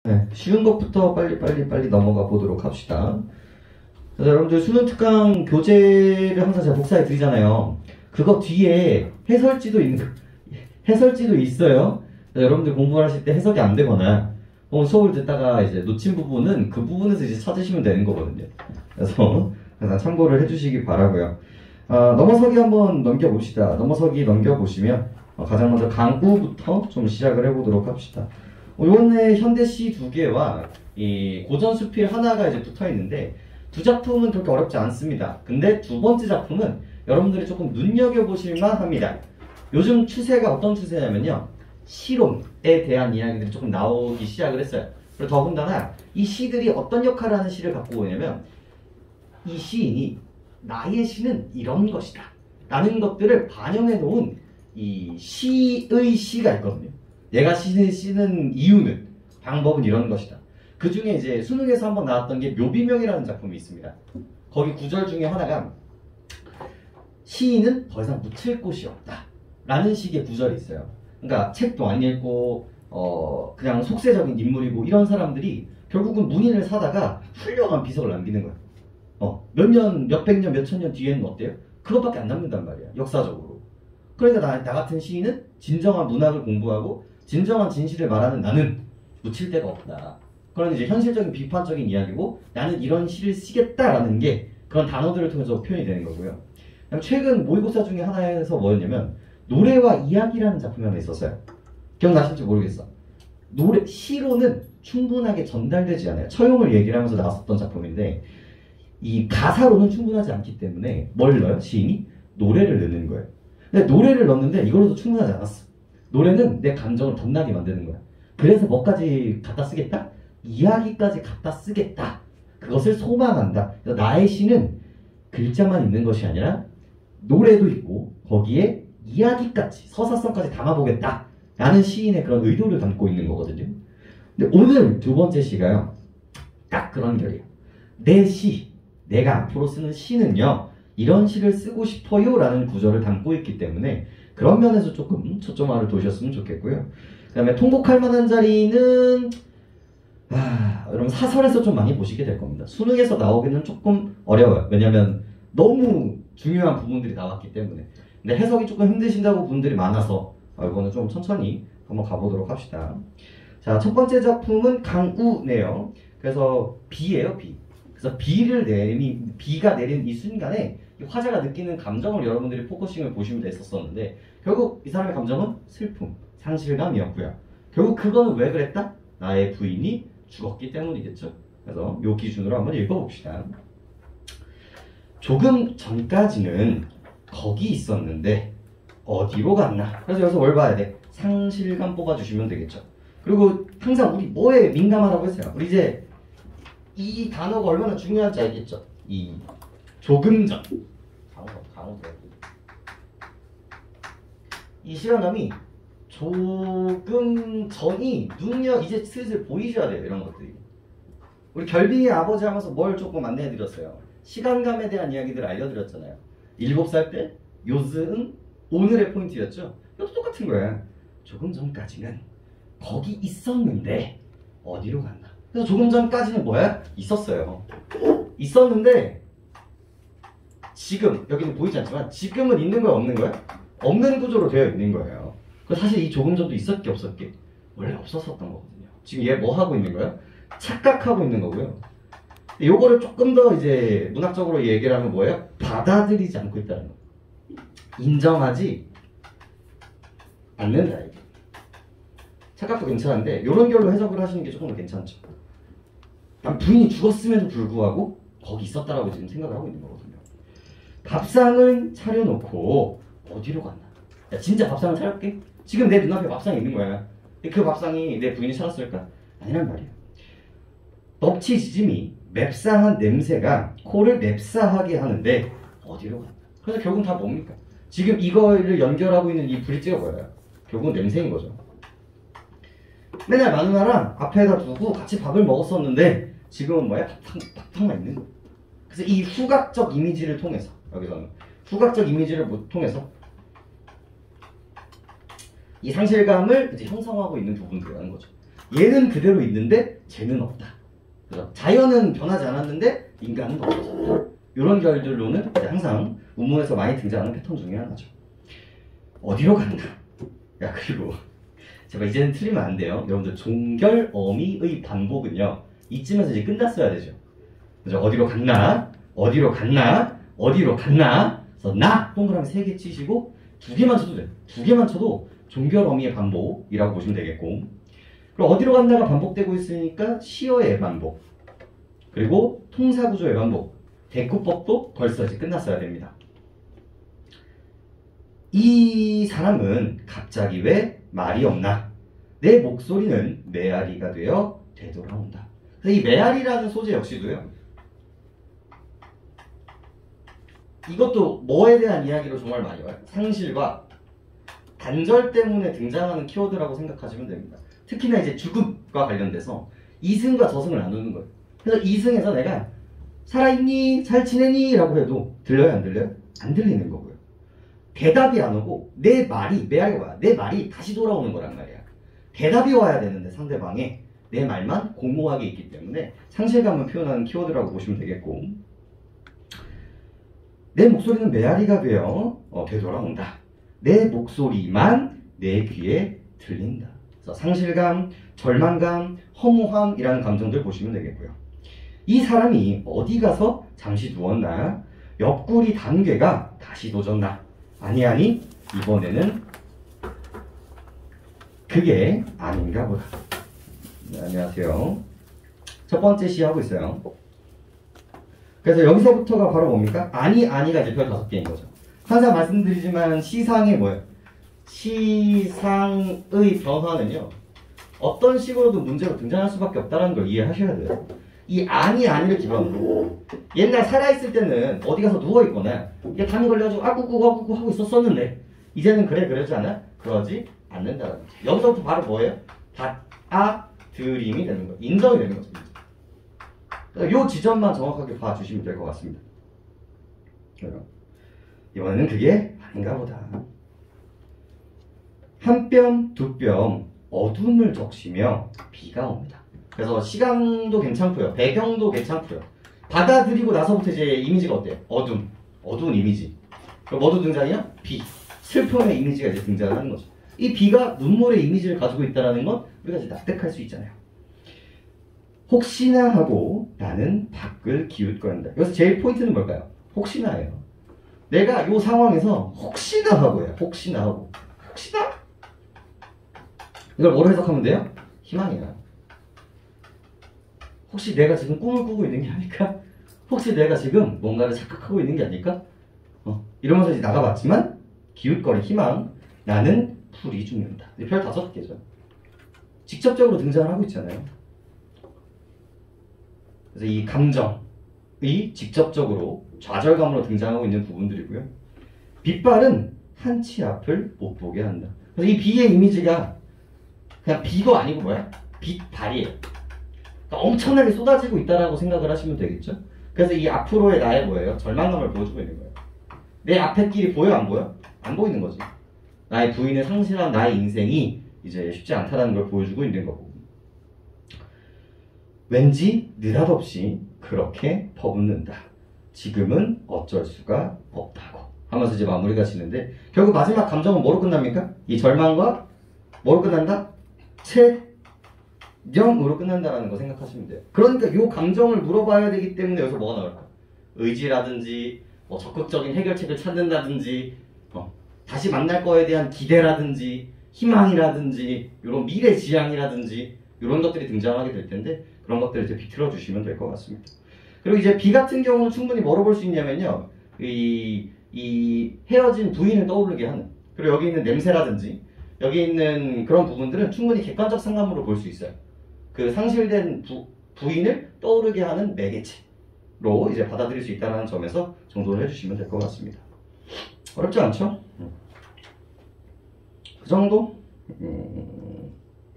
네, 쉬운 것부터 빨리 넘어가 보도록 합시다. 그래서 여러분들 수능 특강 교재를 항상 제가 복사해 드리잖아요. 그거 뒤에 해설지도 있어요. 여러분들 공부를 하실 때 해석이 안 되거나 혹은 수업을 듣다가 이제 놓친 부분은 그 부분에서 이제 찾으시면 되는 거거든요. 그래서 항상 참고를 해주시기 바라고요. 넘어서기 한번 넘겨봅시다. 넘어서기 넘겨보시면 가장 먼저 강우부터 좀 시작을 해보도록 합시다. 요번에 현대시 2개와 이 고전 수필 하나가 이제 붙어 있는데 두 작품은 그렇게 어렵지 않습니다. 근데 두 번째 작품은 여러분들이 조금 눈여겨보실만 합니다. 요즘 추세가 어떤 추세냐면요, 시론에 대한 이야기들이 조금 나오기 시작을 했어요. 그리고 더군다나 이 시들이 어떤 역할을 하는 시를 갖고 오냐면, 이 시인이 나의 시는 이런 것이다 라는 것들을 반영해 놓은 이 시의 시가 있거든요. 얘가 시를 쓰는 이유는, 방법은 이런 것이다. 그 중에 이제 수능에서 한번 나왔던 게 묘비명이라는 작품이 있습니다. 거기 구절 중에 하나가 시인은 더 이상 묻힐 곳이 없다 라는 식의 구절이 있어요. 그러니까 책도 안 읽고 그냥 속세적인 인물이고 이런 사람들이 결국은 문인을 사다가 훌륭한 비석을 남기는 거야. 몇백 년, 몇천 년 뒤에는 어때요? 그것밖에 안 남는단 말이야, 역사적으로. 그러니까 나 같은 시인은 진정한 문학을 공부하고 진정한 진실을 말하는 나는 묻힐 데가 없다. 그런 이제 현실적인 비판적인 이야기고, 나는 이런 시를 쓰겠다라는 게 그런 단어들을 통해서 표현이 되는 거고요. 최근 모의고사 중에 하나에서 뭐였냐면 노래와 이야기라는 작품이 하나 있었어요. 기억나실지 모르겠어. 시로는 충분하게 전달되지 않아요. 처용을 얘기를 하면서 나왔었던 작품인데, 이 가사로는 충분하지 않기 때문에 뭘 넣어요? 시인이? 노래를 넣는 거예요. 근데 노래를 넣었는데 이걸로도 충분하지 않았어. 노래는 내 감정을 덧나게 만드는 거야. 그래서 뭐까지 갖다 쓰겠다? 이야기까지 갖다 쓰겠다. 그것을 소망한다. 그래서 나의 시는 글자만 있는 것이 아니라 노래도 있고 거기에 이야기까지, 서사성까지 담아보겠다 라는 시인의 그런 의도를 담고 있는 거거든요. 근데 오늘 두 번째 시가요, 딱 그런 결이에요. 내 시, 내가 앞으로 쓰는 시는요, 이런 시를 쓰고 싶어요 라는 구절을 담고 있기 때문에 그런 면에서 조금 초점화를 두셨으면 좋겠고요. 그 다음에 통곡할 만한 자리는 여러분 사설에서 좀 많이 보시게 될 겁니다. 수능에서 나오기는 조금 어려워요. 왜냐면 너무 중요한 부분들이 나왔기 때문에. 근데 해석이 조금 힘드신다고 분들이 많아서 이거는 좀 천천히 한번 가보도록 합시다. 자, 첫 번째 작품은 강우네요. 그래서 비예요, 비. 그래서 비가 내린 이 순간에 이 화자가 느끼는 감정을 여러분들이 포커싱을 보시면 됐었는데, 결국 이 사람의 감정은 슬픔, 상실감이었고요. 결국 그거는 왜 그랬다? 나의 부인이 죽었기 때문이겠죠. 그래서 이 기준으로 한번 읽어봅시다. 조금 전까지는 거기 있었는데 어디로 갔나? 그래서 여기서 뭘 봐야 돼? 상실감 뽑아주시면 되겠죠. 그리고 항상 우리 뭐에 민감하다고 했어요? 우리 이제 이 단어가 얼마나 중요한지 알겠죠? 이 조금 전, 이 시간감이 조금 전이 이제 슬슬 보이셔야 돼요. 이런 것들이. 우리 결빙의 아버지 하면서 뭘 조금 안내해드렸어요. 시간감에 대한 이야기들을 알려드렸잖아요. 7살 때 요즘 오늘의 포인트였죠. 이것도 똑같은 거예요. 조금 전까지는 거기 있었는데 어디로 갔나. 그래서 조금 전까지는 뭐야? 있었어요. 있었는데 지금, 여기는 보이지 않지만 지금은 있는 거야, 없는 거야? 없는 구조로 되어 있는 거예요. 사실 이 조금 전도 있었게 없었게? 원래 없었었던 거거든요. 지금 얘 뭐 하고 있는 거야? 착각하고 있는 거고요. 요거를 조금 더 이제 문학적으로 얘기를 하면 뭐예요? 받아들이지 않고 있다는 거. 인정하지 않는다. 이게. 착각도 괜찮은데 이런 결로 해석을 하시는 게 조금 더 괜찮죠. 난 부인이 죽었음에도 불구하고 거기 있었다라고 지금 생각을 하고 있는 거거든요. 밥상을 차려놓고 어디로 갔나? 야, 진짜 밥상을 차렸게? 지금 내 눈앞에 밥상이 있는 거야. 그 밥상이 내 부인이 차렸을까? 아니란 말이야. 넙치 지짐이 맵상한 냄새가 코를 맵사하게 하는데 어디로 갔나? 그래서 결국은 다 뭡니까? 지금 이거를 연결하고 있는 이 브릿지가 뭐예요? 결국은 냄새인 거죠. 맨날 마누나랑 앞에다 두고 같이 밥을 먹었었는데 지금은 뭐야? 밥탕만 있는 거야. 그래서 이 후각적 이미지를 통해서, 여기서는 후각적 이미지를 통해서 이 상실감을 이제 형성하고 있는 부분들이라는 거죠. 얘는 그대로 있는데 쟤는 없다. 그래서 자연은 변하지 않았는데 인간은 없어졌다. 이런 결들로는 항상 문문에서 많이 등장하는 패턴 중에 하나죠. 어디로 간다. 야, 그리고 제발 이제는 틀리면 안 돼요. 여러분들 종결 어미의 반복은요, 이쯤에서 이제 끝났어야 되죠. 그죠? 어디로 갔나? 어디로 갔나? 어디로 갔나? 그래서 나 동그라미 3개 치시고 2개만 쳐도 돼요. 2개만 쳐도 종결 어미의 반복이라고 보시면 되겠고, 그럼 어디로 간다가 반복되고 있으니까 시어의 반복, 그리고 통사구조의 반복, 대꾸법도 벌써 이제 끝났어야 됩니다. 이 사람은 갑자기 왜 말이 없나? 내 목소리는 메아리가 되어 되돌아온다. 그래서 이 메아리라는 소재 역시도요, 이것도 뭐에 대한 이야기로 정말 많이 와요. 상실과 단절 때문에 등장하는 키워드라고 생각하시면 됩니다. 특히나 이제 죽음과 관련돼서 이승과 저승을 나누는 거예요. 그래서 이승에서 내가 살아있니? 잘 지내니? 라고 해도 들려요? 안 들려요? 안 들리는 거고요. 대답이 안 오고 내 말이, 메아리가 뭐야? 내 말이 다시 돌아오는 거란 말이야. 대답이 와야 되는데 상대방에 내 말만 공모하게 있기 때문에 상실감을 표현하는 키워드라고 보시면 되겠고, 내 목소리는 메아리가 되어 되돌아온다. 내 목소리만 내 귀에 들린다. 그래서 상실감, 절망감, 허무함이라는 감정들 보시면 되겠고요. 이 사람이 어디 가서 잠시 누웠나? 옆구리 단괴가 다시 도졌나? 아니 이번에는 그게 아닌가 보다. 네, 안녕하세요. 첫 번째 시 하고 있어요. 그래서 여기서부터가 바로 뭡니까? 아니가 이제 별 5개인 거죠. 항상 말씀드리지만 시상이 뭐예요? 시상의 변화는요, 어떤 식으로도 문제로 등장할 수밖에 없다는 걸 이해하셔야 돼요. 이 아니를 기반으로 옛날 살아있을 때는 어디 가서 누워있거나 이게 담이 걸려가지고 아구구 하고 있었었는데 이제는 그러지 않아? 그러지 않는다는 거죠. 여기서부터 바로 뭐예요? 받아들임이 되는 거예요. 인정이 되는 거죠. 이 지점만 정확하게 봐주시면 될 것 같습니다. 이번에는 그게 아닌가 보다. 한 뼘, 두 뼘 어둠을 적시며 비가 옵니다. 그래서 시간도 괜찮고요. 배경도 괜찮고요. 받아들이고 나서부터 이제 이미지가 어때요? 어두운 이미지. 그럼 뭐도 등장이야? 비. 슬픔의 이미지가 이제 등장하는 거죠. 이 비가 눈물의 이미지를 가지고 있다는 건 우리가 이제 납득할 수 있잖아요. 혹시나 하고 나는 밖을 기웃거린다. 여기서 제일 포인트는 뭘까요? 혹시나예요. 내가 이 상황에서 혹시나 하고요. 혹시나 하고. 혹시나? 이걸 뭐로 해석하면 돼요? 희망이야. 혹시 내가 지금 꿈을 꾸고 있는 게 아닐까? 혹시 내가 지금 뭔가를 착각하고 있는 게 아닐까? 이러면서 이제 나가봤지만 기웃거린 희망, 나는 풀이 죽는다. 별 5개죠. 직접적으로 등장을 하고 있잖아요. 그래서 이 감정이 직접적으로 좌절감으로 등장하고 있는 부분들이고요. 빛발은 한치 앞을 못 보게 한다. 그래서 이 비의 이미지가 그냥 비도 아니고 뭐야? 빛발이에요. 그러니까 엄청나게 쏟아지고 있다라고 생각을 하시면 되겠죠. 그래서 이 앞으로의 나의 뭐예요? 절망감을 보여주고 있는 거예요. 내 앞에 길이 보여 안 보여? 안 보이는 거지. 나의 부인을 상실한 나의 인생이 이제 쉽지 않다는 걸 보여주고 있는 거고, 왠지 느닷없이 그렇게 퍼붓는다. 지금은 어쩔 수가 없다고 하면서 이제 마무리가 지는데, 결국 마지막 감정은 뭐로 끝납니까? 이 절망과 뭐로 끝난다? 체념으로 끝난다라는 거 생각하시면 돼요. 그러니까 이 감정을 물어봐야 되기 때문에 여기서 뭐가 나올까? 의지라든지 뭐 적극적인 해결책을 찾는다든지 다시 만날 거에 대한 기대라든지 희망이라든지 이런 미래 지향이라든지 이런 것들이 등장하게 될 텐데, 그런 것들을 이제 비틀어 주시면 될 것 같습니다. 그리고 이제 비 같은 경우는 충분히 뭐로 볼 수 있냐면요, 이 헤어진 부인을 떠오르게 하는, 그리고 여기 있는 냄새라든지 여기 있는 그런 부분들은 충분히 객관적 상감으로 볼 수 있어요. 그 상실된 부인을 떠오르게 하는 매개체로 이제 받아들일 수 있다는 점에서 정도를 해주시면 될 것 같습니다. 어렵지 않죠? 그 정도?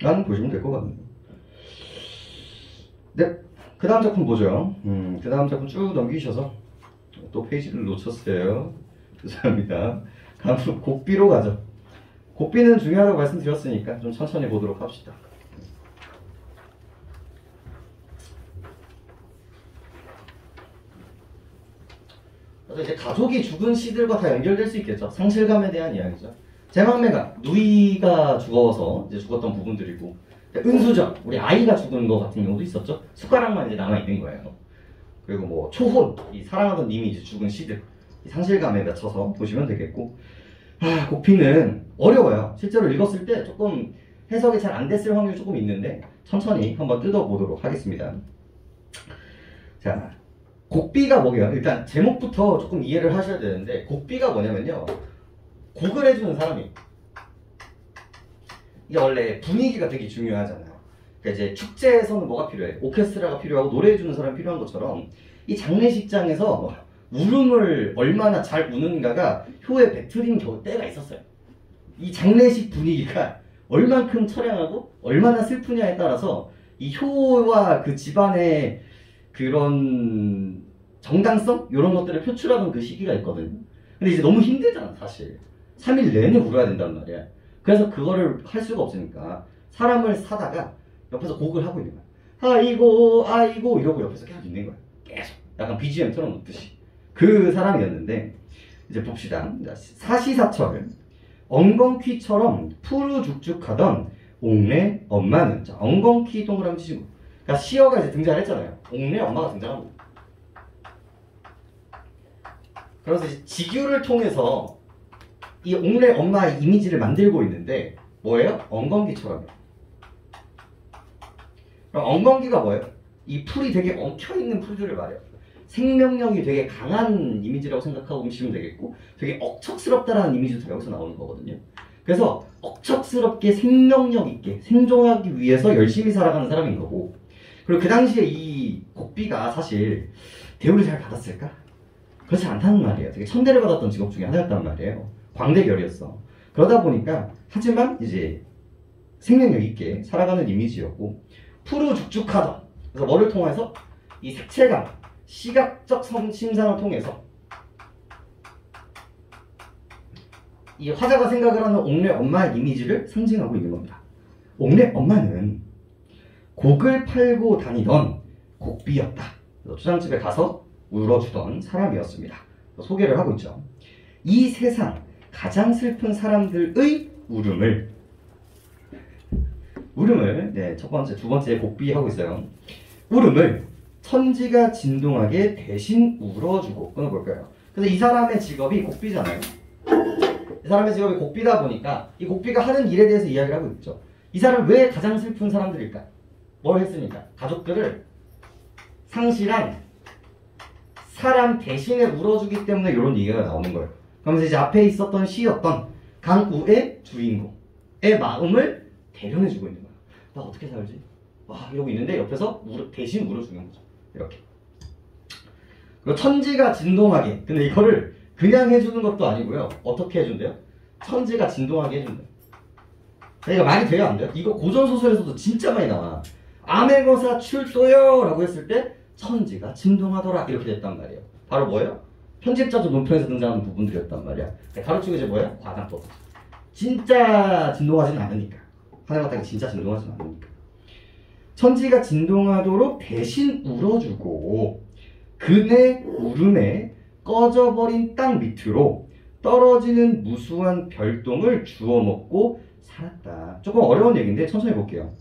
난 보시면 될 것 같네요. 네, 그 다음 작품 보죠. 그 다음 작품 쭉 넘기셔서 또 페이지를 놓쳤어요. 죄송합니다. 다음으로 곡비로 가죠. 곡비는 중요하다고 말씀드렸으니까 좀 천천히 보도록 합시다. 그래서 이제 가족이 죽은 시들과 다 연결될 수 있겠죠. 상실감에 대한 이야기죠. 제망매가 누이가 죽어서 이제 죽었던 부분들이고, 은수저 우리 아이가 죽은 거 같은 경우도 있었죠. 숟가락만 이제 남아 있는 거예요. 그리고 뭐 초혼 이 사랑하던 님이 이제 죽은 시들 이 상실감에 맺혀서 보시면 되겠고, 곡피는 어려워요. 실제로 읽었을 때 조금 해석이 잘 안 됐을 확률이 조금 있는데 천천히 한번 뜯어보도록 하겠습니다. 자, 곡비가 뭐예요? 일단 제목부터 조금 이해를 하셔야 되는데, 곡비가 뭐냐면요, 곡을 해주는 사람이, 이게 원래 분위기가 되게 중요하잖아요. 그러니까 이제 축제에서는 뭐가 필요해? 오케스트라가 필요하고 노래해주는 사람이 필요한 것처럼 이 장례식장에서 울음을 얼마나 잘 우는가가 효에 배틀인 때가 있었어요. 이 장례식 분위기가 얼만큼 처량하고 얼마나 슬프냐에 따라서 이 효와 그 집안의 그런 정당성? 이런 것들을 표출하던 그 시기가 있거든요. 근데 이제 너무 힘들잖아, 사실. 3일 내내 울어야 된단 말이야. 그래서 그거를 할 수가 없으니까 사람을 사다가 옆에서 곡을 하고 있는 거야. 아이고 아이고 이러고 옆에서 계속 있는 거야. 계속 약간 BGM 틀어놓듯이. 그 사람이었는데, 이제 봅시다. 사시사철 엉겅퀴처럼 푸르죽죽하던 옥내 엄마는, 자, 엉겅퀴 동그라미 치시고, 그러니까 시어가 이제 등장을 했잖아요. 옥내 엄마가 등장합니다. 그래서 이제 직유를 통해서 이 옥내 엄마의 이미지를 만들고 있는데, 뭐예요? 엉겅퀴처럼요. 그럼 엉겅퀴가 뭐예요? 이 풀이 되게 엉켜있는 풀들을 말해요. 생명력이 되게 강한 이미지라고 생각하고 보시면 되겠고, 되게 억척스럽다라는 이미지도 여기서 나오는 거거든요. 그래서 억척스럽게 생명력 있게 생존하기 위해서 열심히 살아가는 사람인 거고, 그리고 그 당시에 이 곡비가 사실 대우를 잘 받았을까? 그렇지 않다는 말이에요. 되게 천대를 받았던 직업 중에 하나였단 말이에요. 광대결이었어. 그러다 보니까, 하지만 이제 생명력 있게 살아가는 이미지였고, 푸르죽죽하던, 그래서 뭐를 통해서? 이 색채감, 시각적 심상을 통해서 이 화자가 생각을 하는 옥내 엄마의 이미지를 상징하고 있는 겁니다. 옥내 엄마는 곡을 팔고 다니던 곡비였다. 초장집에 가서 울어주던 사람이었습니다. 소개를 하고 있죠. 이 세상 가장 슬픈 사람들의 울음을, 네, 첫 번째, 두 번째 곡비 하고 있어요. 울음을 천지가 진동하게 대신 울어주고. 끊어볼까요? 그래서 이 사람의 직업이 곡비잖아요. 이 사람의 직업이 곡비다 보니까 이 곡비가 하는 일에 대해서 이야기를 하고 있죠. 이 사람은 왜 가장 슬픈 사람들일까? 뭘 했습니까? 가족들을 상실한 사람 대신에 울어주기 때문에 이런 얘기가 나오는 거예요. 그러면서 이제 앞에 있었던 시였던 강우의 주인공의 마음을 대변해주고 있는 거예요. 나 어떻게 살지? 와, 이러고 있는데 옆에서 대신 울어주는 거죠. 이렇게. 그리고 천지가 진동하게. 근데 이거를 그냥 해주는 것도 아니고요. 어떻게 해준대요? 천지가 진동하게 해준대요. 그러니까 말이 돼요, 안 돼요? 이거 고전소설에서도 진짜 많이 나와. 암행어사 출소요! 라고 했을 때 천지가 진동하더라. 이렇게 됐단 말이에요. 바로 뭐예요? 편집자도 논편에서 등장하는 부분들이었단 말이야. 가로치고 이제 뭐예요? 과장법. 진짜 진동하지는 않으니까. 하늘바닥이 진짜 진동하지는 않으니까. 천지가 진동하도록 대신 울어주고, 그네 울음에 꺼져버린 땅 밑으로 떨어지는 무수한 별똥을 주워 먹고 살았다. 조금 어려운 얘기인데 천천히 볼게요.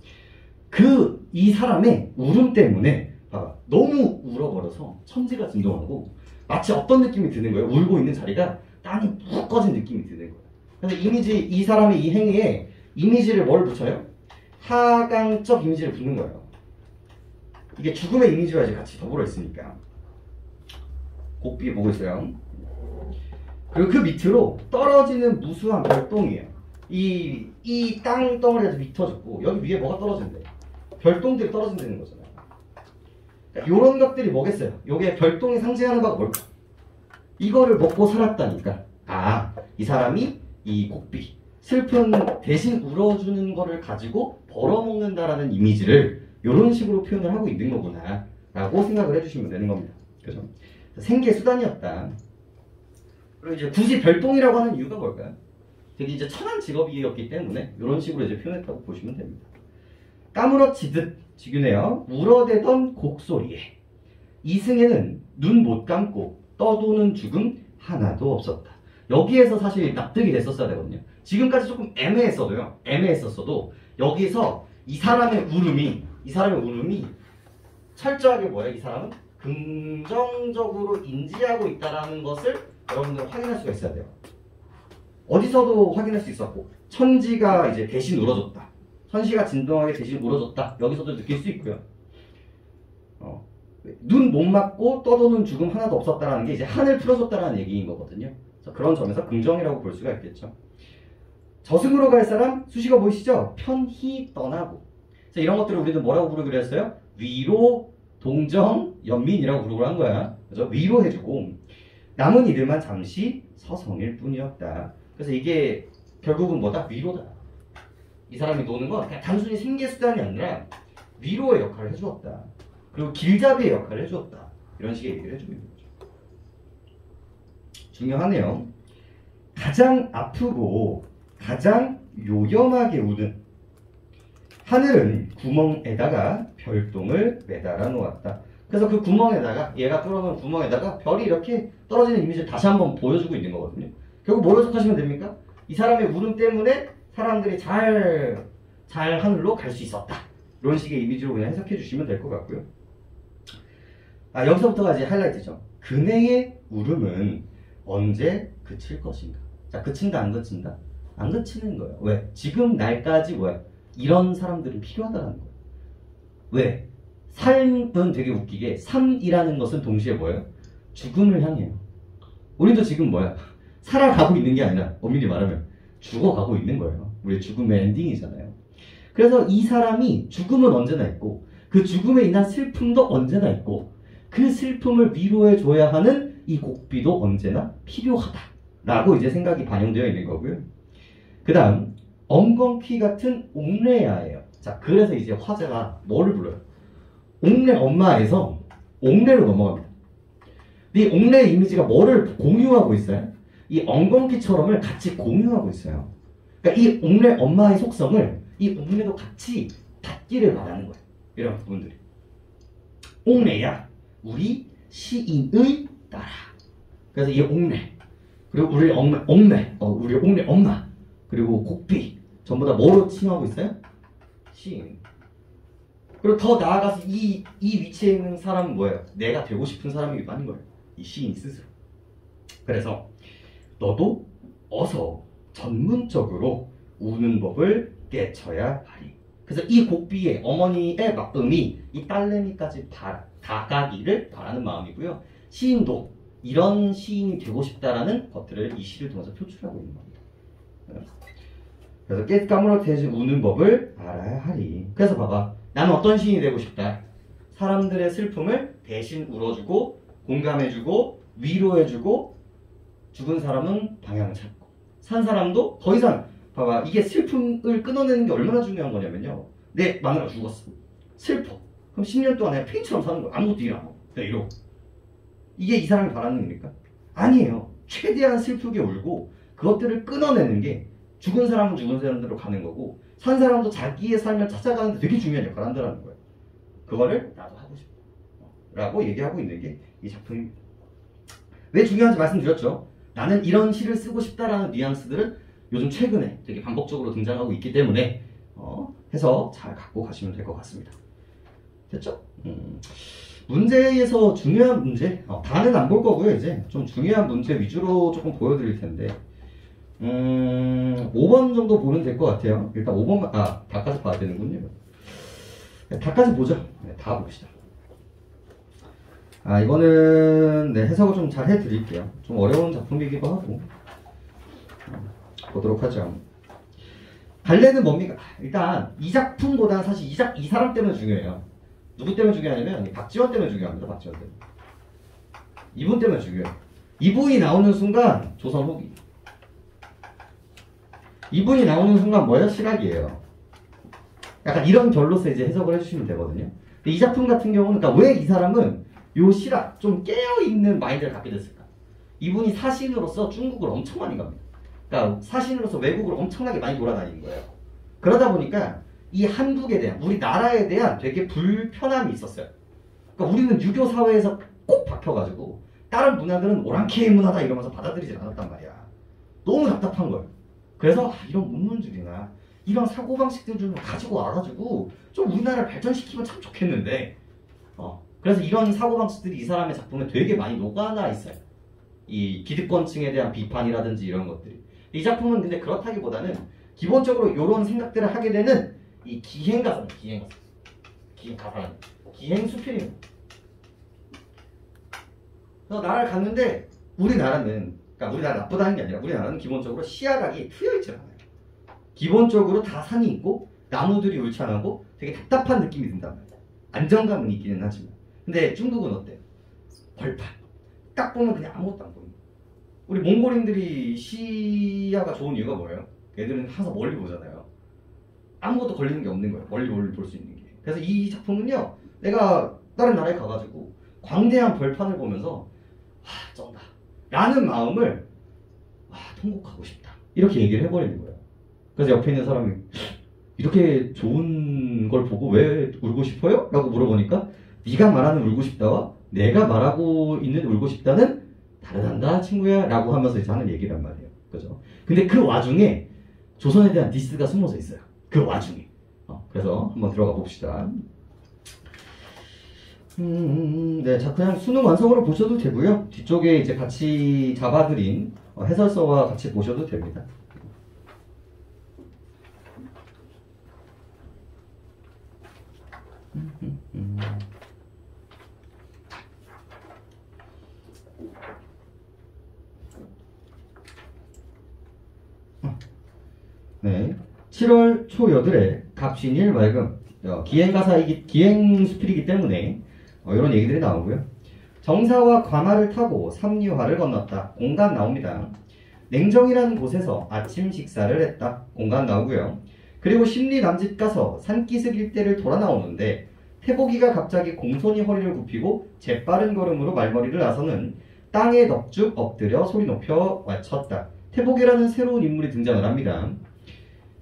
이 사람의 울음 때문에 봐봐, 너무 울어버려서 천지가 진동하고 마치 어떤 느낌이 드는 거예요? 울고 있는 자리가 땅이 푹 꺼진 느낌이 드는 거예요. 그래서 이 사람의 이 행위에 이미지를 뭘 붙여요? 하강적 이미지를 붙는 거예요. 이게 죽음의 이미지와 이제 같이 더불어 있으니까. 곡비 보고 있어요. 그리고 그 밑으로 떨어지는 무수한 별똥이에요. 이 땅덩어리가 밑어졌고, 여기 위에 뭐가 떨어진대? 별똥들이 떨어진다는 거잖아요. 그러니까 이런 것들이 뭐겠어요? 요게 별똥이 상징하는 바가 뭘까? 이거를 먹고 살았다니까. 이 사람이 이 곡비, 슬픈 대신 울어주는 거를 가지고 벌어먹는다라는 이미지를 이런 식으로 표현을 하고 있는 거구나 라고 생각을 해주시면 되는 겁니다. 그죠? 생계 수단이었다. 그리고 이제 굳이 별똥이라고 하는 이유가 뭘까요? 되게 이제 천한 직업이었기 때문에 이런 식으로 이제 표현했다고 보시면 됩니다. 까무러치듯 지규네요. 울어대던 곡소리에 이승에는 눈 못 감고 떠도는 죽음 하나도 없었다. 여기에서 사실 납득이 됐었어야 되거든요. 지금까지 조금 애매했었어도 여기서 이 사람의 울음이 철저하게 뭐예요? 이 사람은 긍정적으로 인지하고 있다는 것을 여러분들 확인할 수가 있어야 돼요. 어디서도 확인할 수 있었고, 천지가 이제 대신 울어줬다. 천시가 진동하게 대신 울어줬다. 여기서도 느낄 수 있고요. 눈 못 맞고 떠도는 죽음 하나도 없었다라는 게 이제 한을 풀어줬다라는 얘기인 거거든요. 그런 점에서 긍정이라고 볼 수가 있겠죠. 저승으로 갈 사람 수식어 보이시죠? 편히 떠나고. 이런 것들을 우리는 뭐라고 부르기로 했어요? 위로, 동정, 연민이라고 부르기로 한 거야. 그죠? 위로해주고 남은 이들만 잠시 서성일 뿐이었다. 그래서 이게 결국은 뭐다? 위로다. 이 사람이 노는 건 그냥 단순히 생계수단이 아니라 위로의 역할을 해주었다. 그리고 길잡이의 역할을 해주었다. 이런 식의 얘기를 해주고 있는 거죠. 중요하네요. 가장 아프고 가장 요염하게 우는 하늘은 구멍에다가 별똥을 매달아 놓았다. 그래서 그 구멍에다가 얘가 뚫어놓은 구멍에다가 별이 이렇게 떨어지는 이미지를 다시 한번 보여주고 있는 거거든요. 결국 뭘 해석하시면 됩니까? 이 사람의 울음 때문에 사람들이 잘 하늘로 갈 수 있었다. 이런 식의 이미지로 그냥 해석해 주시면 될 것 같고요. 여기서부터가 이제 하이라이트죠. 그네의 울음은 언제 그칠 것인가? 자, 그친다 안 그친다? 안 그치는 거예요. 왜? 지금 날까지 왜? 이런 사람들은 필요하다는 거예요. 왜? 삶은 되게 웃기게 삶이라는 것은 동시에 뭐예요? 죽음을 향해요. 우리도 지금 뭐야? 살아가고 있는 게 아니라 엄밀히 말하면 죽어가고 있는 거예요. 우리의 죽음의 엔딩이잖아요. 그래서 이 사람이 죽음은 언제나 있고 그 죽음에 인한 슬픔도 언제나 있고 그 슬픔을 위로해줘야 하는 이 곡비도 언제나 필요하다라고 이제 생각이 반영되어 있는 거고요. 그 다음 엉겅퀴 같은 옥내야예요. 자, 그래서 이제 화제가 뭐를 불러요? 옥내 엄마에서 옥내로 넘어갑니다. 이 옥내의 이미지가 뭐를 공유하고 있어요? 이 엉겅퀴처럼을 같이 공유하고 있어요. 그러니까 이 옥내 엄마의 속성을 이 옥내도 같이 닿기를 바라는 거예요. 이런 부분들이. 옥내야 우리 시인의 나라. 그래서 이 옥내 그리고 우리 우리 옥내 엄마 그리고 곡비 전부 다 뭐로 칭하고 있어요? 시인. 그리고 더 나아가서 이 위치에 있는 사람은 뭐예요? 내가 되고 싶은 사람이기도 하는 거예요. 이 시인 스스로. 그래서 너도 어서 전문적으로 우는 법을 깨쳐야 하리. 그래서 이 곡비의 어머니의 마음이 이 딸내미까지 다가기를 바라는 마음이고요. 시인도 이런 시인이 되고 싶다라는 것들을 이 시를 통해서 표출하고 있는 겁니다. 그래서 깨까무러뜨려진 우는 법을 알아야 하리. 그래서 봐봐. 나는 어떤 시인이 되고 싶다. 사람들의 슬픔을 대신 울어주고 공감해주고 위로해주고 죽은 사람은 방향을 찾고 산 사람도 더 이상 봐봐. 이게 슬픔을 끊어내는 게 얼마나 중요한 거냐면요. 내 마누라가 죽었어. 슬퍼. 그럼 10년 동안 내가 페인처럼 사는 거야. 아무것도 일 안 하고. 그냥 이러고. 이게 이 사람이 바라는 겁니까? 아니에요. 최대한 슬프게 울고 그것들을 끊어내는 게 죽은 사람은 죽은 사람대로 가는 거고 산 사람도 자기의 삶을 찾아가는 데 되게 중요한 역할을 한다는 거예요. 그거를 나도 하고 싶다 라고 얘기하고 있는 게 이 작품입니다. 왜 중요한지 말씀드렸죠. 나는 이런 시를 쓰고 싶다라는 뉘앙스들은 요즘 최근에 되게 반복적으로 등장하고 있기 때문에 해서 잘 갖고 가시면 될 것 같습니다. 됐죠? 문제에서 중요한 문제, 다는 안 볼 거고요. 이제 좀 중요한 문제 위주로 조금 보여드릴 텐데 5번 정도 보면 될 것 같아요. 일단 5번만, 다까지 봐야 되는군요. 네, 다까지 보죠. 네, 다 봅시다. 이거는 네, 해석을 좀 잘 해드릴게요. 좀 어려운 작품이기도 하고 보도록 하죠. 갈래는 뭡니까? 일단 이 작품보다는 사실 이 사람 때문에 중요해요. 누구 때문에 중요하냐면 박지원 때문에 중요합니다. 박지원 때문에. 이분 때문에 중요해요. 이분이 나오는 순간 조선 후기. 이분이 나오는 순간 뭐예요? 실학이에요. 약간 이런 결로서 이제 해석을 해주시면 되거든요. 근데 이 작품 같은 경우는 그러니까 왜 이 사람은 요 실학 좀 깨어있는 마인드를 갖게 됐을까? 이분이 사신으로서 중국을 엄청 많이 갑니다. 그러니까 사신으로서 외국을 엄청나게 많이 돌아다니는 거예요. 그러다 보니까 이 한국에 대한 우리나라에 대한 되게 불편함이 있었어요. 그러니까 우리는 유교 사회에서 꼭 박혀가지고 다른 문화들은 오랑캐의 문화다 이러면서 받아들이지 않았단 말이야. 너무 답답한 거예요. 그래서 이런 문문줄이나 이런 사고방식들 좀 가지고 와가지고 좀 우리나라를 발전시키면 참 좋겠는데 그래서 이런 사고방식들이 이 사람의 작품에 되게 많이 녹아나 있어요. 이 기득권층에 대한 비판이라든지 이런 것들이. 이 작품은 근데 그렇다기보다는 기본적으로 이런 생각들을 하게 되는 이 기행가사라는 기행수필입니다. 그래서 나라를 갔는데 우리나라는 나쁘다는 게 아니라 우리나라는 기본적으로 시야각이 트여있지 않아요. 기본적으로 다 산이 있고 나무들이 울창하고 되게 답답한 느낌이 든단 말이에요. 안정감은 있기는 하지만. 근데 중국은 어때요? 벌판. 딱 보면 그냥 아무것도 안 보입니다. 우리 몽골인들이 시야가 좋은 이유가 뭐예요? 얘들은 항상 멀리 보잖아요. 아무것도 걸리는 게 없는 거예요. 멀리 볼 수 있는 게. 그래서 이 작품은요, 내가 다른 나라에 가가지고 광대한 벌판을 보면서 쩐다 라는 마음을 통곡하고 싶다 이렇게 얘기를 해버리는 거예요. 그래서 옆에 있는 사람이 이렇게 좋은 걸 보고 왜 울고 싶어요? 라고 물어보니까 네가 말하는 울고 싶다와 내가 말하고 있는 울고 싶다는 다르단다 친구야 라고 하면서 이제 하는 얘기란 말이에요. 그죠? 근데 그 와중에 조선에 대한 디스가 숨어져 있어요. 그 와중에. 그래서 한번 들어가 봅시다. 네, 자 그냥 수능 완성으로 보셔도 되고요. 뒤쪽에 이제 같이 잡아드린 해설서와 같이 보셔도 됩니다. 네, 7월 초여들에 갑신일 맑음 기행수필이기 때문에 이런 얘기들이 나오고요. 정사와 관하를 타고 삼류하를 건넜다. 공간 나옵니다. 냉정이라는 곳에서 아침 식사를 했다. 공간 나오고요. 그리고 심리 남짓 가서 산기슭 일대를 돌아 나오는데 태복이가 갑자기 공손히 허리를 굽히고 재빠른 걸음으로 말머리를 나서는 땅에 넋죽 엎드려 소리 높여 외쳤다. 태복이라는 새로운 인물이 등장을 합니다.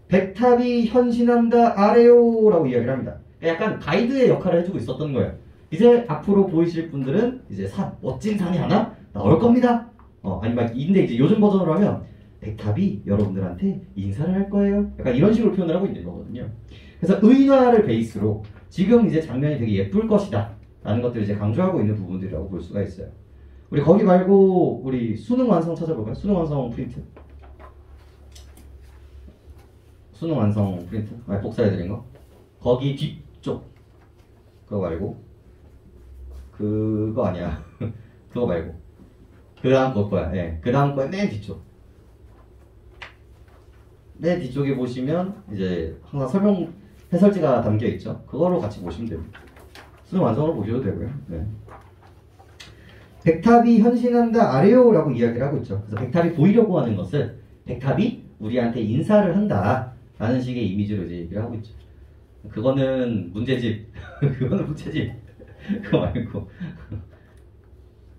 백탑이 현신한다 아래요 라고 이야기를 합니다. 약간 가이드의 역할을 해주고 있었던 거예요. 이제 앞으로 보이실 분들은 이제 멋진 산이 하나 나올 겁니다. 아니면 근데 이제 요즘 버전으로 하면 백탑이 여러분들한테 인사를 할 거예요. 약간 이런 식으로 표현을 하고 있는 거거든요. 그래서 의화를 베이스로 지금 이제 장면이 되게 예쁠 것이다 라는 것들을 이제 강조하고 있는 부분들이라고 볼 수가 있어요. 우리 거기 말고 우리 수능 완성 찾아볼까요? 수능 완성 프린트. 수능 완성 프린트. 복사해드린 거. 거기 뒤쪽. 그거 말고. 그거 아니야. 그거 말고. 그 다음 거야. 예. 그 다음 거에 맨 뒤쪽. 맨 뒤쪽에 보시면 이제 항상 설명 해설지가 담겨 있죠. 그거로 같이 보시면 됩니다. 수능 완성으로 보셔도 되고요. 네. 백탑이 현신한다 아래요 라고 이야기를 하고 있죠. 그래서 백탑이 보이려고 하는 것을 백탑이 우리한테 인사를 한다 라는 식의 이미지로 이제 얘기를 하고 있죠. 그거는 문제집. 그거는 문제집. 그거 말고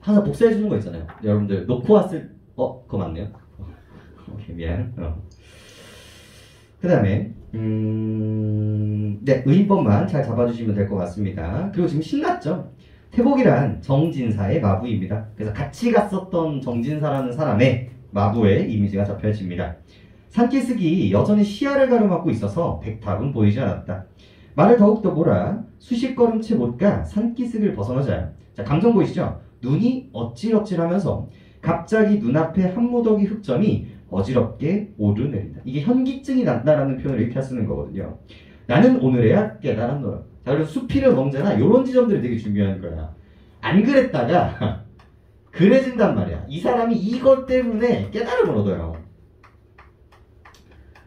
항상 복사해주는 거 있잖아요. 여러분들 놓고 왔을 그거 맞네요. 오케이 미안. 그 다음에 네, 의인법만 잘 잡아주시면 될 것 같습니다. 그리고 지금 신났죠? 태복이란 정진사의 마부입니다. 그래서 같이 갔었던 정진사라는 사람의 마부의 이미지가 잡혀집니다. 산기슭이 여전히 시야를 가로막고 있어서 백탑은 보이지 않았다. 말을 더욱더 몰아 수십 걸음째 못 가 산기슭을 벗어나자. 자, 감정 보이시죠? 눈이 어찔어찔하면서 갑자기 눈앞에 한 무더기 흙점이 어지럽게 오르내린다. 이게 현기증이 난다라는 표현을 이렇게 쓰는 거거든요. 나는 오늘에야 깨달았노라. 자, 그래서 수필은 언제나 이런 지점들이 되게 중요한 거야. 안 그랬다가 그래진단 말이야. 이 사람이 이것 때문에 깨달음을 얻어요.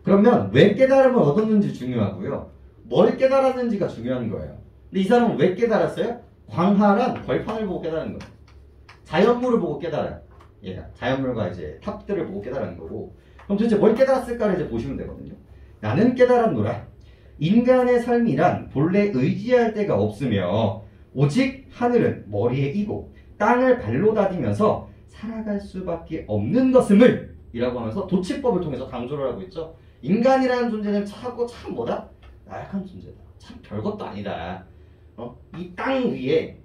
그러면 왜 깨달음을 얻었는지 중요하고요. 뭘 깨달았는지가 중요한 거예요. 근데 이 사람은 왜 깨달았어요? 광활한 벌판을 보고 깨달은 거예요. 자연물을 보고 깨달아요. 얘가 자연물과 이제 탑들을 보고 깨달은 거고. 그럼 도대체 뭘 깨달았을까를 이제 보시면 되거든요. 나는 깨달았노라. 인간의 삶이란 본래 의지할 데가 없으며 오직 하늘은 머리에 이고 땅을 발로 다디면서 살아갈 수밖에 없는 것임을 이라고 하면서 도치법을 통해서 강조를 하고 있죠. 인간이라는 존재는 참 뭐다? 나약한 존재다. 참 별것도 아니다. 이 땅 위에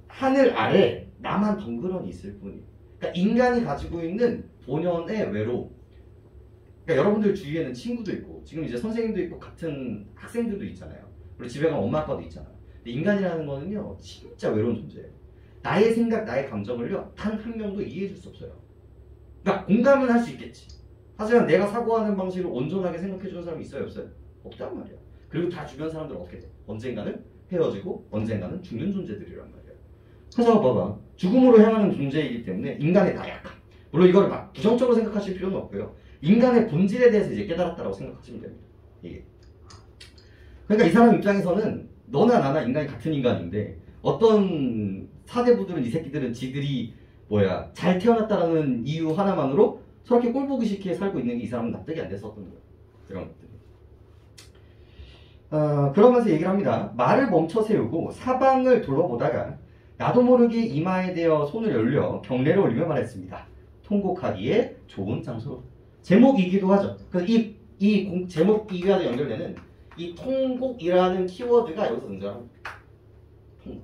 하늘 아래 나만 덩그러니 있을 뿐이에요. 그러니까 인간이 가지고 있는 본연의 외로움. 그러니까 여러분들 주위에는 친구도 있고 지금 이제 선생님도 있고 같은 학생들도 있잖아요. 그리고 집에 가면 엄마 아빠도 있잖아요. 근데 인간이라는 거는요 진짜 외로운 존재예요. 나의 생각, 나의 감정을요 단 한 명도 이해해 줄 수 없어요. 그러니까 공감은 할 수 있겠지. 하지만 내가 사고하는 방식을 온전하게 생각해 주는 사람이 있어요, 없어요? 없단 말이야. 그리고 다 주변 사람들은 어떻게 돼? 언젠가는 헤어지고 언젠가는 죽는 존재들이란 말이야. 그래서 봐봐. 죽음으로 향하는 존재이기 때문에 인간의 나약함. 물론 이걸 막 부정적으로 생각하실 필요는 없고요. 인간의 본질에 대해서 이제 깨달았다고 생각하시면 됩니다. 이게. 그러니까 이 사람 입장에서는 너나 나나 인간이 같은 인간인데 어떤 사대부들은 이 새끼들은 지들이 잘 태어났다라는 이유 하나만으로 저렇게 꼴보기 싫게 살고 있는 게 이 사람은 납득이 안 됐었던 거예요. 이런 것들이. 그러면서 얘기를 합니다. 말을 멈춰 세우고 사방을 둘러보다가 나도 모르게 이마에 대어 손을 올려 경례를 올리며 말했습니다. 통곡하기에 좋은 장소로. 제목이기도 하죠. 그래서 이 제목이기와 연결되는 이 통곡이라는 키워드가 여기서 등장합니다. 통곡.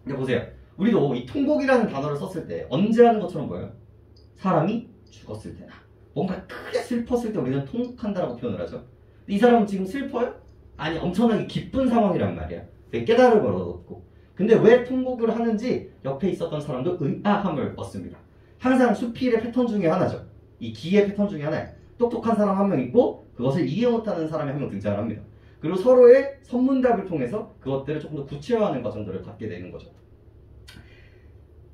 근데 보세요. 우리도 이 통곡이라는 단어를 썼을 때 언제 하는 것처럼 보여요? 사람이 죽었을 때나 뭔가 크게 슬펐을 때 우리는 통곡한다라고 표현을 하죠. 이 사람은 지금 슬퍼요? 아니 엄청나게 기쁜 상황이란 말이야. 깨달음을 얻었고. 근데 왜 통곡을 하는지 옆에 있었던 사람도 의아함을 얻습니다. 항상 수필의 패턴 중에 하나죠. 이 기의 패턴 중에 하나예요. 똑똑한 사람 한 명 있고 그것을 이해 못하는 사람이 한 명 등장을 합니다. 그리고 서로의 선문답을 통해서 그것들을 조금 더 구체화하는 과정들을 갖게 되는 거죠.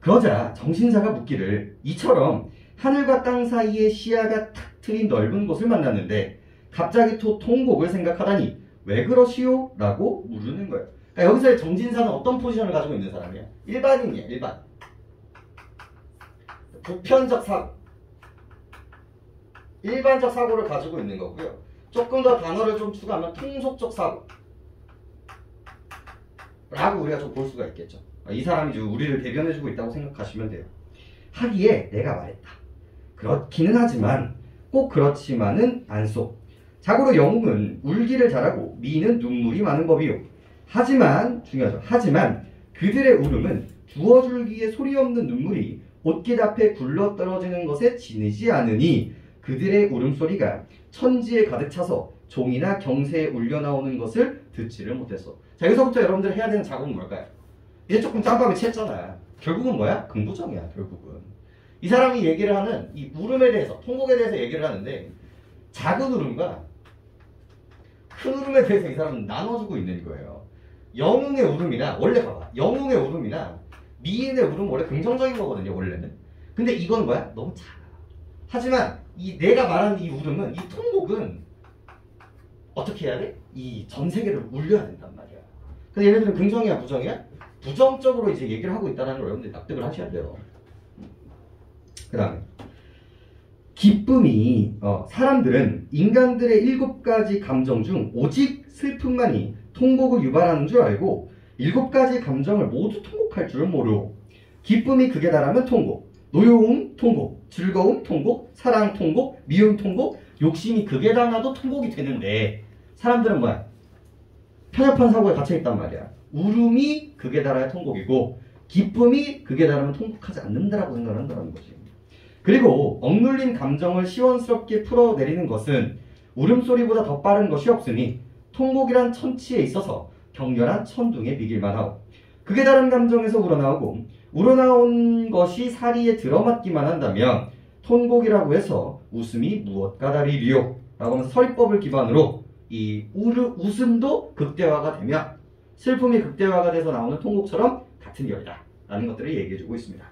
그러자 정신사가 묻기를 이처럼 하늘과 땅 사이에 시야가 탁 트인 넓은 곳을 만났는데 갑자기 또 통곡을 생각하다니 왜 그러시오? 라고 물으는 거예요. 그러니까 여기서의 정진사는 어떤 포지션을 가지고 있는 사람이야? 일반인이야, 일반. 보편적 사고. 일반적 사고를 가지고 있는 거고요. 조금 더 단어를 좀 추가하면 통속적 사고. 라고 우리가 좀 볼 수가 있겠죠. 이 사람이 우리를 대변해주고 있다고 생각하시면 돼요. 하기에 내가 말했다. 그렇기는 하지만 꼭 그렇지만은 않소. 자고로 영웅은 울기를 잘하고 미는 눈물이 많은 법이요. 하지만 중요하죠. 하지만 그들의 울음은 주워줄기에 소리 없는 눈물이 옷깃 앞에 굴러떨어지는 것에 지니지 않으니 그들의 울음소리가 천지에 가득 차서 종이나 경새에 울려나오는 것을 듣지를 못했어. 자, 여기서부터 여러분들 해야 되는 작업은 뭘까요? 이제 조금 짬밥이 챘잖아요. 결국은 뭐야? 긍부정이야, 결국은. 이 사람이 얘기를 하는 이 울음에 대해서, 통곡에 대해서 얘기를 하는데 작은 울음과 큰 울음에 대해서 이 사람은 나눠주고 있는 거예요. 영웅의 울음이나, 원래 봐봐. 영웅의 울음이나 미인의 울음은 원래 긍정적인 거거든요, 원래는. 근데 이건 뭐야? 너무 작아. 하지만 이 내가 말하는 이 울음은, 이 통곡은 어떻게 해야 돼? 이 전 세계를 울려야 된단 말이야. 근데 얘네들은 긍정이야, 부정이야? 부정적으로 이제 얘기를 하고 있다는 걸 여러분들이 납득을 하셔야 돼요. 그 다음에 기쁨이 사람들은 인간들의 7가지 감정 중 오직 슬픔만이 통곡을 유발하는 줄 알고 7가지 감정을 모두 통곡할 줄은 모르고 기쁨이 극에 달하면 통곡, 노여움 통곡, 즐거움 통곡, 사랑 통곡, 미움 통곡, 욕심이 극에 달아도 통곡이 되는데 사람들은 뭐야? 편협한 사고에 갇혀있단 말이야. 울음이 극에 달아야 통곡이고 기쁨이 극에 달하면 통곡하지 않는다라고 생각을 한다는 거지. 그리고 억눌린 감정을 시원스럽게 풀어내리는 것은 울음소리보다 더 빠른 것이 없으니 통곡이란 천치에 있어서 격렬한 천둥에 비길만 하오. 극에 달한 감정에서 우러나오고 우러나온 것이 사리에 들어맞기만 한다면 통곡이라고 해서 웃음이 무엇 까다리리요 라고 하면서 서리법을 기반으로 이 웃음도 극대화가 되면 슬픔이 극대화가 돼서 나오는 통곡처럼 같은 결이다 라는 것들을 얘기해주고 있습니다.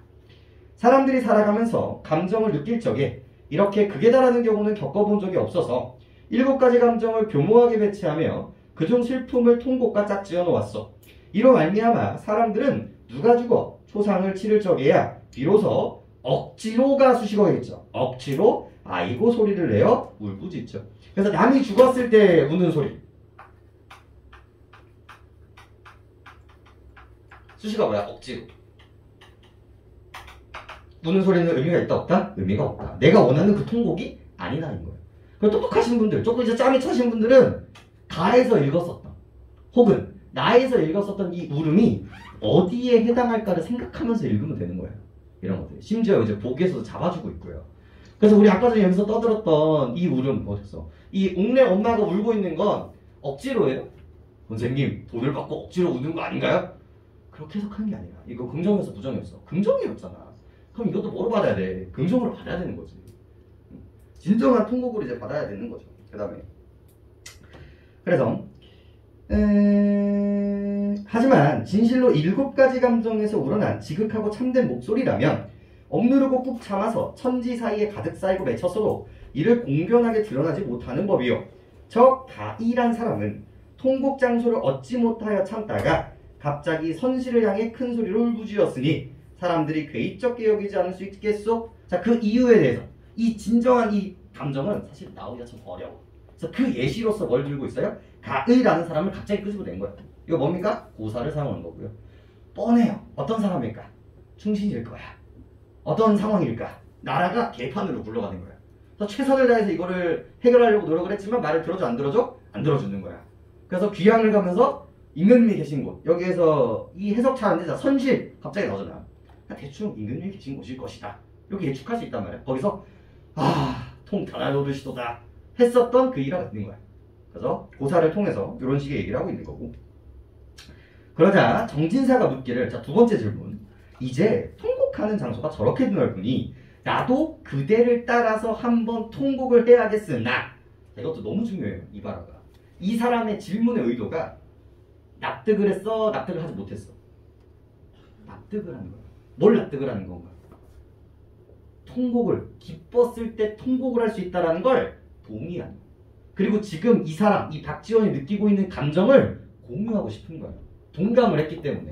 사람들이 살아가면서 감정을 느낄 적에 이렇게 극에 달하는 경우는 겪어본 적이 없어서 7가지 감정을 교묘하게 배치하며 그중 슬픔을 통곡과 짝지어 놓았어. 이로 말미암아 사람들은 누가 죽어 초상을 치를 적에야 비로소 억지로가 수식어겠죠. 억지로 아이고 소리를 내어 울부짖죠. 그래서 남이 죽었을 때 우는 소리. 수식어 뭐야? 억지로. 우는 소리는 의미가 있다 없다? 의미가 없다. 내가 원하는 그 통곡이 아니라는 거예요. 그리고 똑똑하신 분들, 조금 이제 짬이 차신 분들은 가에서 읽었었던 혹은 나에서 읽었었던 이 울음이 어디에 해당할까를 생각하면서 읽으면 되는 거예요. 이런 것들. 심지어 이제 보기에서도 잡아주고 있고요. 그래서 우리 아까 전에 여기서 떠들었던 이 울음 어딨어? 이 옥내 엄마가 울고 있는 건 억지로예요? 선생님 돈을 받고 억지로 우는 거 아닌가요? 그렇게 해석하는 게 아니라 이거 긍정이었어 부정이었어? 긍정이었잖아. 그럼 이것도 뭐로 받아야 돼? 긍정으로 받아야 되는 거지. 진정한 통곡을 이제 받아야 되는 거죠. 그 다음에 그래서 하지만 진실로 7가지 감정에서 우러난 지극하고 참된 목소리라면 억누르고 꾹 참아서 천지 사이에 가득 쌓이고 맺혔어도 이를 공변하게 드러나지 못하는 법이요. 저 가이란 사람은 통곡 장소를 얻지 못하여 참다가 갑자기 선실을 향해 큰 소리로 울부짖었으니 사람들이 괴이쩍게 여기지 않을 수 있겠소? 자, 그 이유에 대해서 이 진정한 이 감정은 사실 나오기가 참 어려워. 그래서 그 예시로서 뭘 들고 있어요? 가의라는 사람을 갑자기 끄집어낸 거예요. 이거 뭡니까? 고사를 사용하는 거고요. 뻔해요. 어떤 사람일까? 충신일 거야. 어떤 상황일까? 나라가 개판으로 굴러가는 거야. 그래서 최선을 다해서 이거를 해결하려고 노력을 했지만 말을 들어줘 안 들어줘? 안 들어주는 거야. 그래서 귀향을 가면서 임금님이 계신 곳, 여기에서 이 해석 잘 안 되자 선실 갑자기 나오잖아. 대충 임금님이 계신 곳일 것이다. 이렇게 예측할 수 있단 말이야. 거기서 통달할 노릇이도다 했었던 그 일화가 있는 거야. 그래서 고사를 통해서 이런 식의 얘기를 하고 있는 거고. 그러자 정진사가 묻기를, 자, 두 번째 질문. 이제 통곡하는 장소가 저렇게 넓으니 나도 그대를 따라서 한번 통곡을 해야겠으나, 이것도 너무 중요해요. 이 발화가. 이 사람의 질문의 의도가 납득을 했어? 납득을 하지 못했어? 납득을 하는 거야. 뭘 납득을 하는 건가? 통곡을, 기뻤을 때 통곡을 할 수 있다는 걸 동의하는 거야. 그리고 지금 이 사람, 이 박지원이 느끼고 있는 감정을 공유하고 싶은 거야. 동감을 했기 때문에.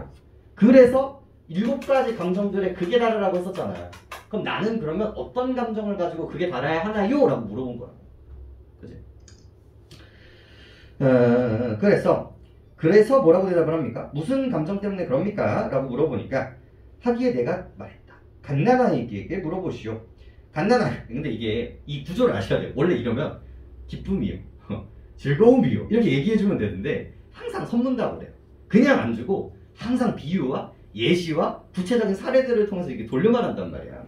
그래서 7가지 감정들의 극에 달하라고 했었잖아요. 그럼 나는 그러면 어떤 감정을 가지고 극에 달아야 하나요? 라고 물어본 거야. 그치? 그래서 뭐라고 대답을 합니까? 무슨 감정 때문에 그럽니까? 라고 물어보니까 하기에 내가 말했다. 갓난아이에게 물어보시오. 갓난아이. 근데 이게 이 구조를 아셔야 돼요. 원래 이러면 기쁨이요, 즐거움이요 이렇게 얘기해주면 되는데 항상 섞는다고 그래요. 그냥 안 주고 항상 비유와 예시와 구체적인 사례들을 통해서 이렇게 돌려 말한단 말이야.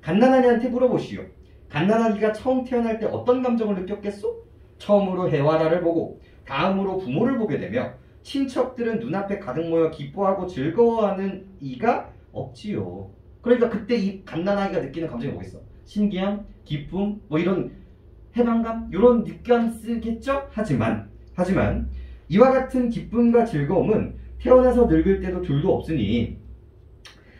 갓난아기한테 물어보시오. 갓난아기가 처음 태어날 때 어떤 감정을 느꼈겠소? 처음으로 해와라를 보고 다음으로 부모를 보게 되며 친척들은 눈앞에 가득 모여 기뻐하고 즐거워하는 이가 없지요. 그러니까 그때 이 갓난아기가 느끼는 감정이 뭐겠어? 신기함, 기쁨, 뭐 이런 해방감? 이런 뉘앙스겠죠? 하지만 이와 같은 기쁨과 즐거움은 태어나서 늙을 때도 둘도 없으니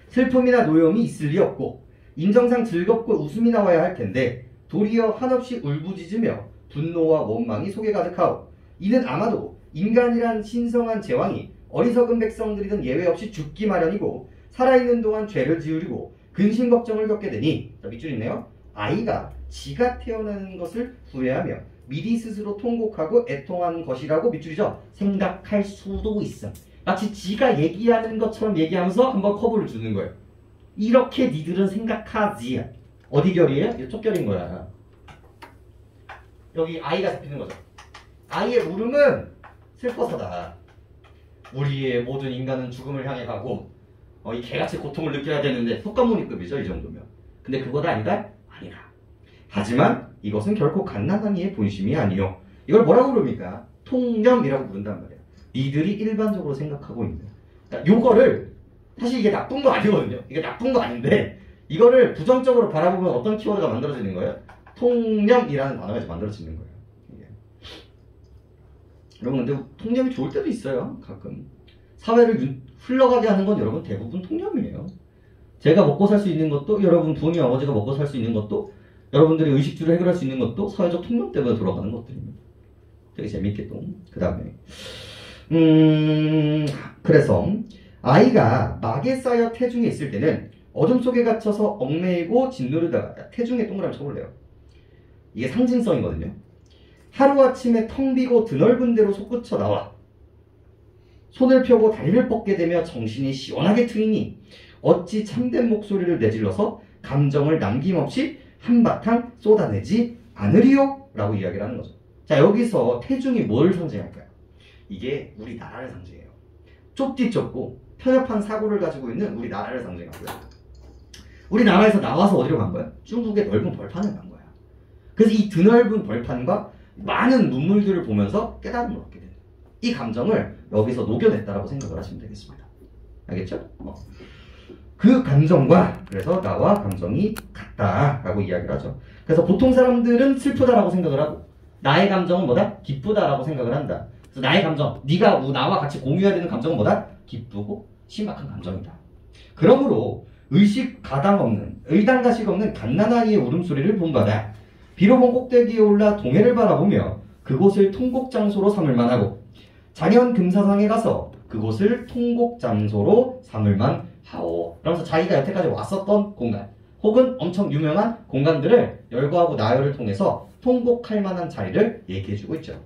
슬픔이나 노여움이 있을 리 없고 인정상 즐겁고 웃음이 나와야 할 텐데 도리어 한없이 울부짖으며 분노와 원망이 속에 가득하오. 이는 아마도 인간이란 신성한 제왕이 어리석은 백성들이든 예외 없이 죽기 마련이고 살아있는 동안 죄를 지으리고 근심 걱정을 겪게 되니, 밑줄 있네요. 아이가 지가 태어나는 것을 후회하며 미리 스스로 통곡하고 애통하는 것이라고 밑줄이죠. 생각할 수도 있음. 마치 지가 얘기하는 것처럼 얘기하면서 한번 커브를 주는 거예요. 이렇게 니들은 생각하지. 어디 결이에요? 이쪽 결인 거야. 여기 아이가 잡히는 거죠. 아이의 울음은 슬퍼서다. 우리의 모든 인간은 죽음을 향해 가고 이 개같이 고통을 느껴야 되는데 속가모니급이죠. 이 정도면. 근데 그거다 아니다? 아니라. 하지만 이것은 결코 갓난아기의 본심이 아니요. 이걸 뭐라고 부릅니까? 통념이라고 부른단 말이야. 니들이 일반적으로 생각하고 있는. 그러니까 요거를 사실 이게 나쁜 거 아니거든요. 이게 나쁜 거 아닌데 이거를 부정적으로 바라보면 어떤 키워드가 만들어지는 거예요? 통념이라는 단어가 이제 만들어지는 거예요. 이게. 여러분 근데 통념이 좋을 때도 있어요. 가끔. 사회를 흘러가게 하는 건 여러분 대부분 통념이에요. 제가 먹고 살 수 있는 것도, 여러분 부모님 아버지가 먹고 살 수 있는 것도, 여러분들의 의식주를 해결할 수 있는 것도 사회적 통념 때문에 돌아가는 것들입니다. 되게 재밌게 또. 그 다음에 그래서 아이가 막에 쌓여 태중에 있을 때는 어둠 속에 갇혀서 얽매이고 짓누르다가, 태중에 동그라미 쳐볼래요. 이게 상징성이거든요. 하루아침에 텅 비고 드넓은 데로 솟구쳐 나와 손을 펴고 다리를 뻗게 되며 정신이 시원하게 트이니 어찌 참된 목소리를 내질러서 감정을 남김없이 한바탕 쏟아내지 않으리요? 라고 이야기를 하는 거죠. 자, 여기서 태중이 뭘 상징할까요? 이게 우리나라를 상징해요. 좁디 좁고 편협한 사고를 가지고 있는 우리나라를 상징하고요. 우리나라에서 나와서 어디로 간 거야? 중국의 넓은 벌판을 간 거야. 그래서 이 드넓은 벌판과 많은 눈물들을 보면서 깨달음을 얻게 되는 이 감정을 여기서 녹여냈다라고 생각을 하시면 되겠습니다. 알겠죠? 그 감정과 그래서 나와 감정이 같다라고 이야기를 하죠. 그래서 보통 사람들은 슬프다라고 생각을 하고 나의 감정은 뭐다? 기쁘다라고 생각을 한다. 그래서 나의 감정, 네가 나와 같이 공유해야 되는 감정은 뭐다? 기쁘고 신박한 감정이다. 그러므로 의당가식 없는 갓난아이의 울음소리를 본받아 비로본 꼭대기에 올라 동해를 바라보며 그곳을 통곡장소로 삼을 만하고 장현 금사상에 가서 그곳을 통곡장소로 삼을 만하오. 그러면서 자기가 여태까지 왔었던 공간 혹은 엄청 유명한 공간들을 열거하고 나열을 통해서 통곡할 만한 자리를 얘기해주고 있죠.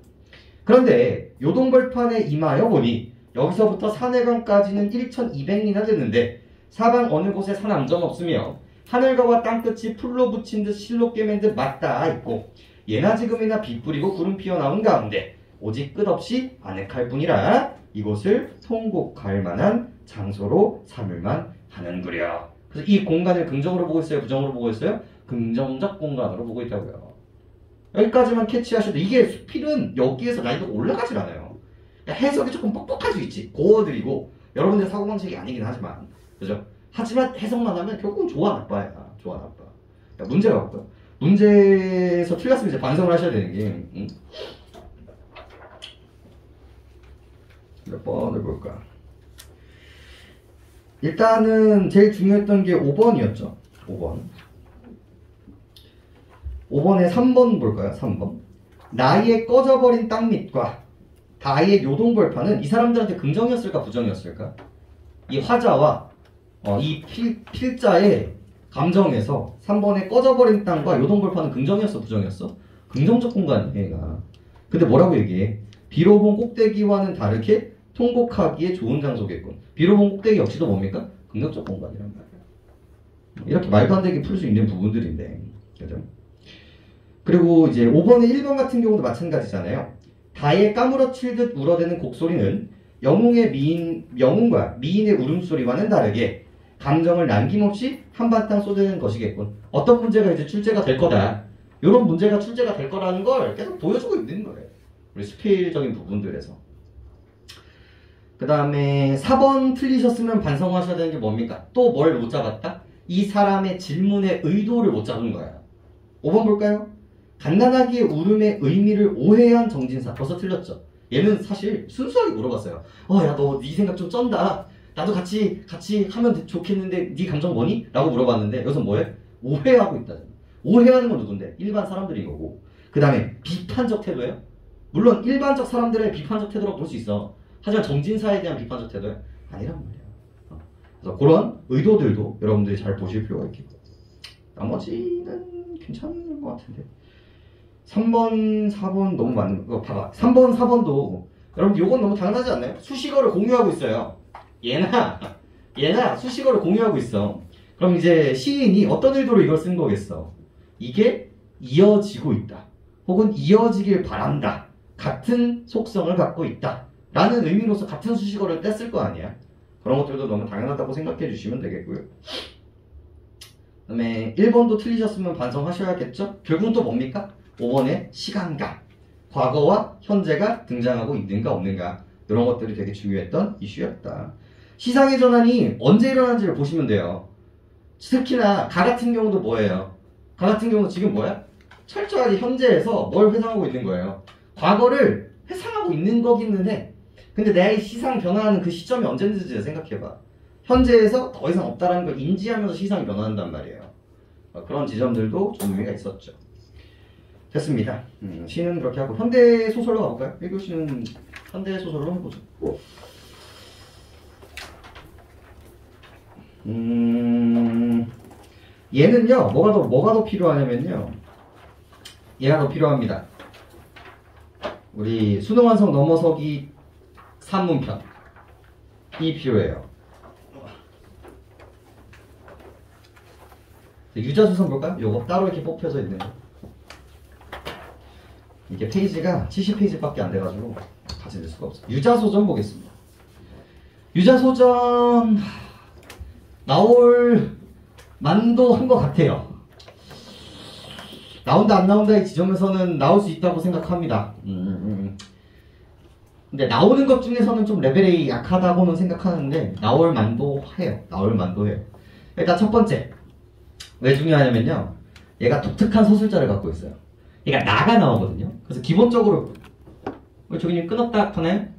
그런데 요동벌판에 임하여 보니 여기서부터 산해강까지는 1200리나 되는데 사방 어느 곳에 산 한 점 없으며 하늘가와 땅끝이 풀로 붙인 듯 실로 꿰맨 듯 맞닿아 있고 예나 지금이나 빛 뿌리고 구름 피어나온 가운데 오직 끝없이 아늑할 뿐이라 이곳을 통곡할 만한 장소로 삼을만 하는구려. 그래서 이 공간을 긍정으로 보고 있어요? 부정으로 보고 있어요? 긍정적 공간으로 보고 있다고요. 여기까지만 캐치하셔도 이게 수필은 여기에서 난이도가 올라가질 않아요. 해석이 조금 뻑뻑할 수 있지. 고어드리고 여러분들 사고방식이 아니긴 하지만 그죠? 하지만 해석만 하면 결국은 좋아 나빠야. 좋아 나빠. 문제가 없고요. 문제에서 틀렸으면 이제 반성을 하셔야 되는 게 몇 번을 볼까? 일단은 제일 중요했던 게 5번이었죠. 5번. 5번에 3번 볼까요? 3번. 나의 꺼져버린 땅밑과 다의 요동벌판은 이 사람들한테 긍정이었을까 부정이었을까? 이 화자와 이 필자의 감정에서 3번에 꺼져버린 땅과 요동벌판은 긍정이었어 부정이었어? 긍정적 공간이에요 얘가. 근데 뭐라고 얘기해? 비로본 꼭대기와는 다르게 통곡하기에 좋은 장소겠군. 비로본 꼭대기 역시도 뭡니까? 긍정적 공간이란 말이야. 이렇게 말도 안 되게 풀 수 있는 부분들인데 그죠? 그리고 이제 5번의 1번 같은 경우도 마찬가지잖아요. 다의 까무러칠 듯 울어대는 곡소리는 영웅과 미인의 울음소리와는 다르게 감정을 남김없이 한바탕 쏟아내는 것이겠군. 어떤 문제가 이제 출제가 될 거다. 이런 문제가 출제가 될 거라는 걸 계속 보여주고 있는 거예요. 우리 스케일적인 부분들에서. 그 다음에 4번 틀리셨으면 반성하셔야 되는 게 뭡니까? 또 뭘 못 잡았다? 이 사람의 질문의 의도를 못 잡은 거야. 5번 볼까요? 갓난아기의 울음의 의미를 오해한 정진사. 벌써 틀렸죠? 얘는 사실 순수하게 물어봤어요. 야 너 네 생각 좀 쩐다. 나도 같이 하면 좋겠는데 네 감정 뭐니? 라고 물어봤는데 여기서 뭐해? 오해하고 있다잖아. 오해하는 건 누군데? 일반 사람들인 거고. 그 다음에 비판적 태도예요? 물론 일반적 사람들의 비판적 태도라고 볼 수 있어. 하지만 정진사에 대한 비판적 태도는 아니란 말이야. 그래서 그런 의도들도 여러분들이 잘 보실 필요가 있겠고 나머지는 괜찮은 것 같은데 3번, 4번 너무 많은 거 봐봐. 3번, 4번도 여러분 요건 너무 당연하지 않나요? 수식어를 공유하고 있어요. 얘나 수식어를 공유하고 있어. 그럼 이제 시인이 어떤 의도로 이걸 쓴 거겠어? 이게 이어지고 있다. 혹은 이어지길 바란다. 같은 속성을 갖고 있다. 라는 의미로서 같은 수식어를 뗐을 거 아니야. 그런 것들도 너무 당연하다고 생각해 주시면 되겠고요. 그 다음에 1번도 틀리셨으면 반성하셔야겠죠? 결국은 또 뭡니까? 5번의 시간감. 과거와 현재가 등장하고 있는가 없는가. 이런 것들이 되게 중요했던 이슈였다. 시상의 전환이 언제 일어난지를 보시면 돼요. 특히나 가 같은 경우도 뭐예요? 가 같은 경우도 지금 뭐야? 철저하게 현재에서 뭘 회상하고 있는 거예요. 과거를 회상하고 있는 거기는 해. 근데 내가 이 시상 변화하는 그 시점이 언제인지 생각해봐. 현재에서 더 이상 없다는 걸 인지하면서 시상이 변화한단 말이에요. 그런 지점들도 좀 의미가 있었죠. 됐습니다. 시는 그렇게 하고 현대소설로 가볼까요? 1교시는 현대소설로 해보죠. 얘는요 뭐가 더 필요하냐면요 얘가 더 필요합니다. 우리 수능 완성 넘어서기 산문편이 필요해요. 유자수선 볼까요? 요거 따로 이렇게 뽑혀져 있는 거. 이게 페이지가 70페이지밖에 안 돼가지고 같이 낼 수가 없어요. 유자소 좀 보겠습니다. 유자소전 나올 만도 한 것 같아요. 나온다 안 나온다의 지점에서는 나올 수 있다고 생각합니다. 근데 나오는 것 중에서는 좀 레벨이 약하다고는 생각하는데 나올 만도 해요. 나올 만도 해요. 일단 첫 번째 왜 중요하냐면요, 얘가 독특한 서술자를 갖고 있어요. 얘가 나가 나오거든요. 그래서 기본적으로 저기님 끊었다 하나요?